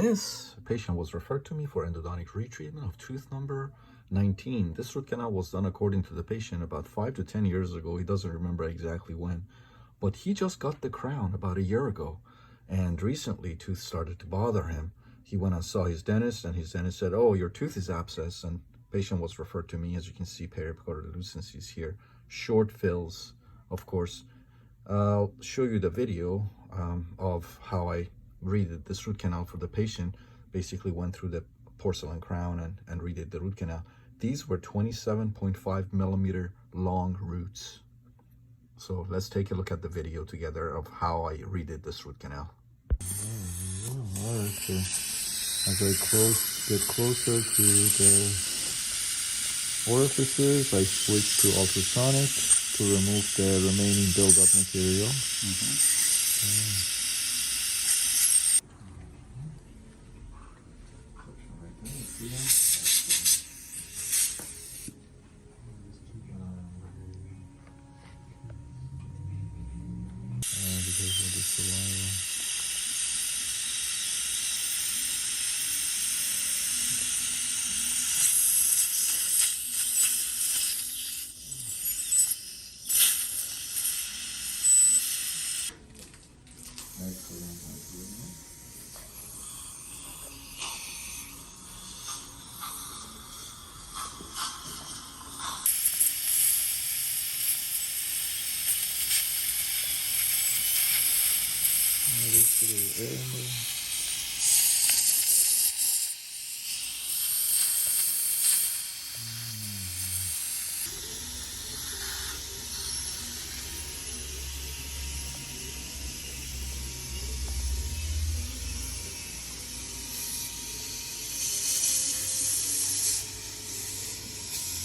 This patient was referred to me for endodontic retreatment of tooth number 19. This root canal was done according to the patient about 5 to 10 years ago. He doesn't remember exactly when, but he just got the crown about a year ago, and recently tooth started to bother him. He went and saw his dentist, and his dentist said, oh, your tooth is abscessed, and patient was referred to me. As you can see, periapical lucencies here, short fills, of course. I'll show you the video of how I redid this root canal for the patient. Basically went through the porcelain crown and redid the root canal. These were 27.5 millimeter long roots. So let's take a look at the video together of how I redid this root canal. Alright, so as I get closer to the orifices, I switch to ultrasonic to remove the remaining buildup material. Because of the saliva.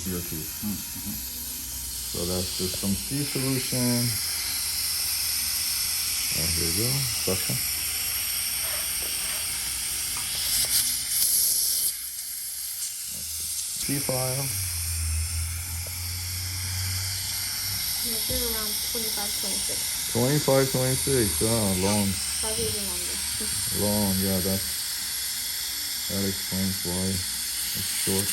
Your teeth. So that's just some C solution. And here you go, suction. C file. Measure around 25, 26. 25, 26. Oh, long. Probably even longer. Long, yeah, that explains why it's short.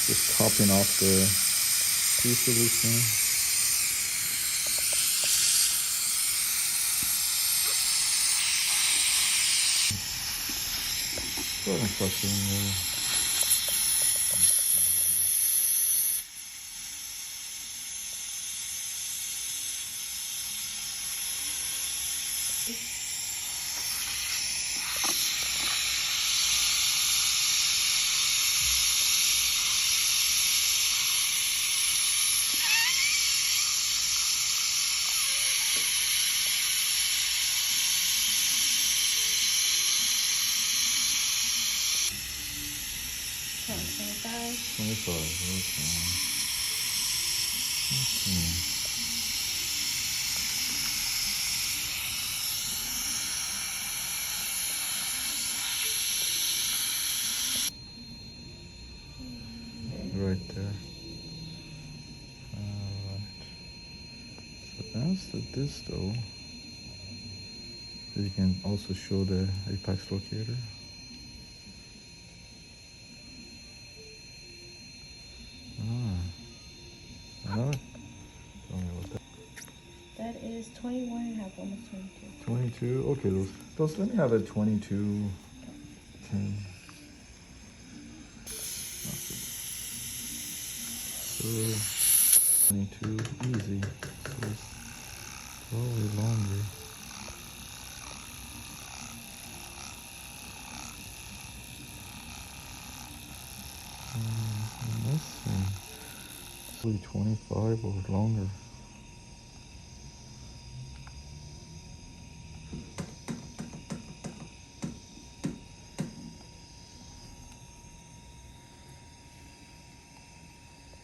Just topping off the C solution. Go ahead and flush it in there. Okay. Right there. Alright. So that's the distal. You can also show the apex locator. That is 21 and a half, almost 22. 22? Okay, those let me have a 22. 10. So 22, easy. So it's probably longer. Let's see. Probably 25 or longer.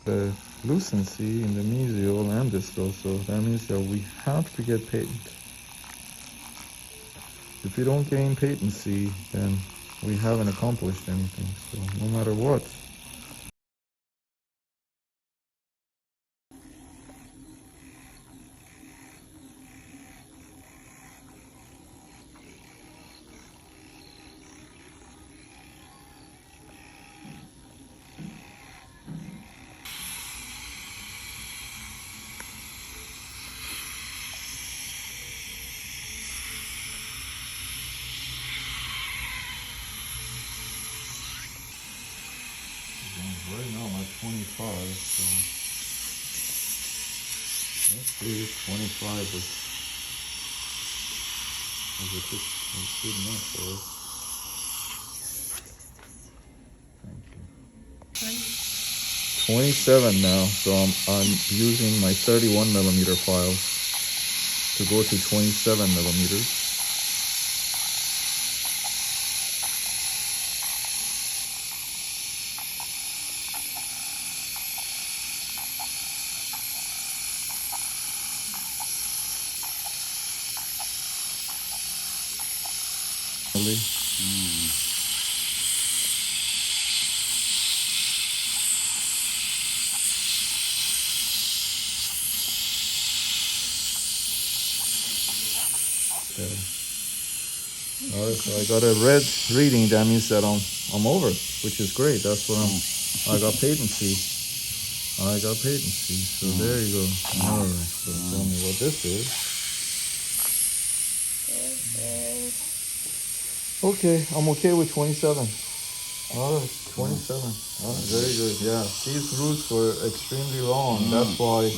The lucency in the mesial and distal, so that means that we have to get paid. If you don't gain patency, then we haven't accomplished anything. So no matter what. Right now I'm at 25, so let's see if 25 is good enough for us. Thank you. 27 now, so I'm using my 31 millimeter files to go to 27 millimeters. Alright, so I got a red reading. That means that I'm over, which is great. That's what I got patency. I got patency. So there you go. Alright, so tell me what this is. Okay, I'm okay with 27. Alright, 27. Alright, very good. Yeah, these roots were extremely long. That's why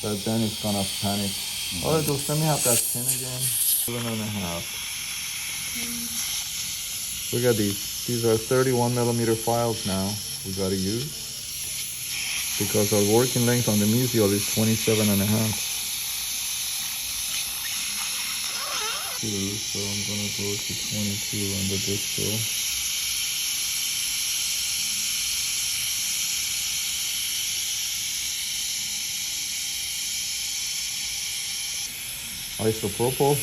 that Dennis kind of panicked. Alright, let me have that pin again. 7.5. Look at these. These are 31 millimeter files now we gotta use because our working length on the mesial is 27.5. So I'm gonna go to 22 on the distal. Isopropyl.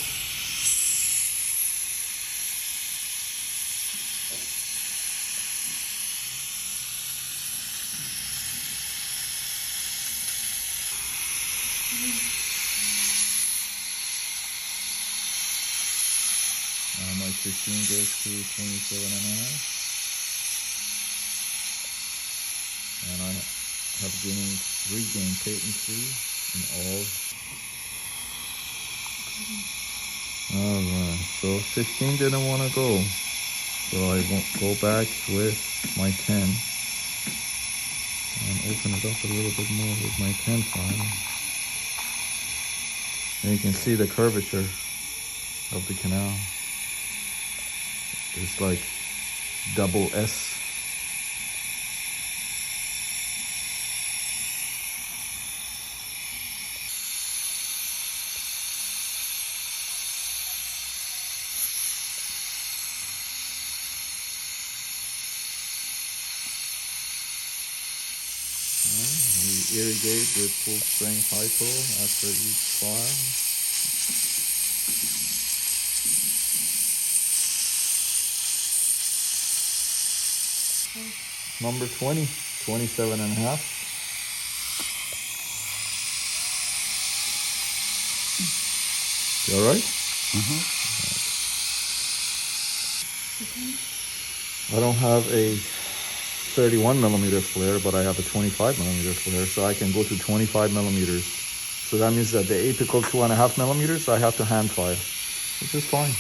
My 15 goes to 27.5. And I have regained patency in all. Alright, so 15 didn't want to go. So I won't go back with my 10. And open it up a little bit more with my 10 file. And you can see the curvature of the canal. It's like double S. We irrigate with full strength hypo after each file. Number 20, 27.5. You all right? I don't have a 31 millimeter flare, but I have a 25 millimeter flare, so I can go to 25 millimeters. So that means that the apical 2.5 millimeters, I have to hand file, which is fine.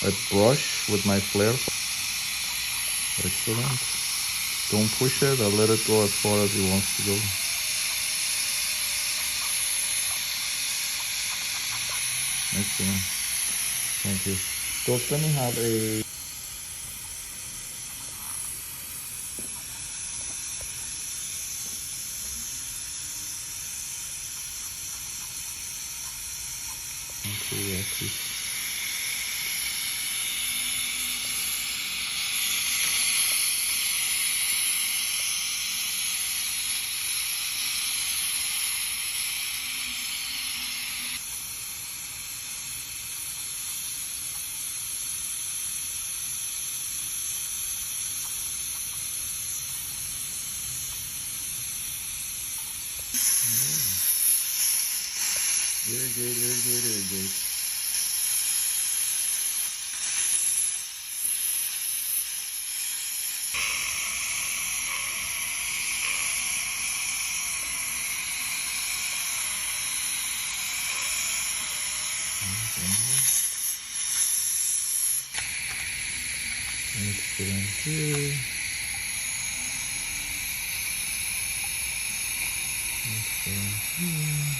I brush with my flare. Excellent. Don't push it, I'll let it go as far as it wants to go. Excellent. Thank you. So let me have a Irrigate, irrigate, irrigate. Let's go in here. Let's go in here.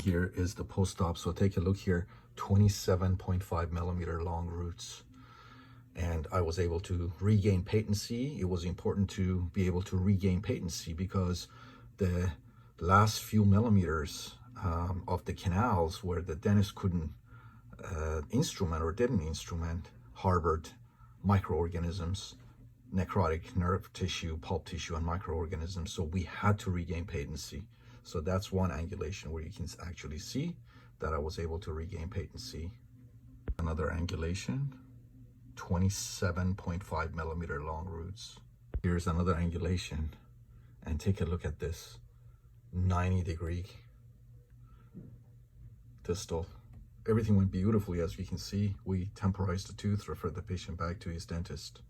Here is the post-op. So take a look here, 27.5 millimeter long roots. And I was able to regain patency. It was important to be able to regain patency because the last few millimeters of the canals where the dentist couldn't instrument or didn't instrument harbored microorganisms, necrotic nerve tissue, pulp tissue, and microorganisms. So we had to regain patency. So that's one angulation where you can actually see that I was able to regain patency. Another angulation, 27.5 millimeter long roots. Here's another angulation, and take a look at this, 90-degree distal. Everything went beautifully. As you can see, we temporized the tooth, referred the patient back to his dentist.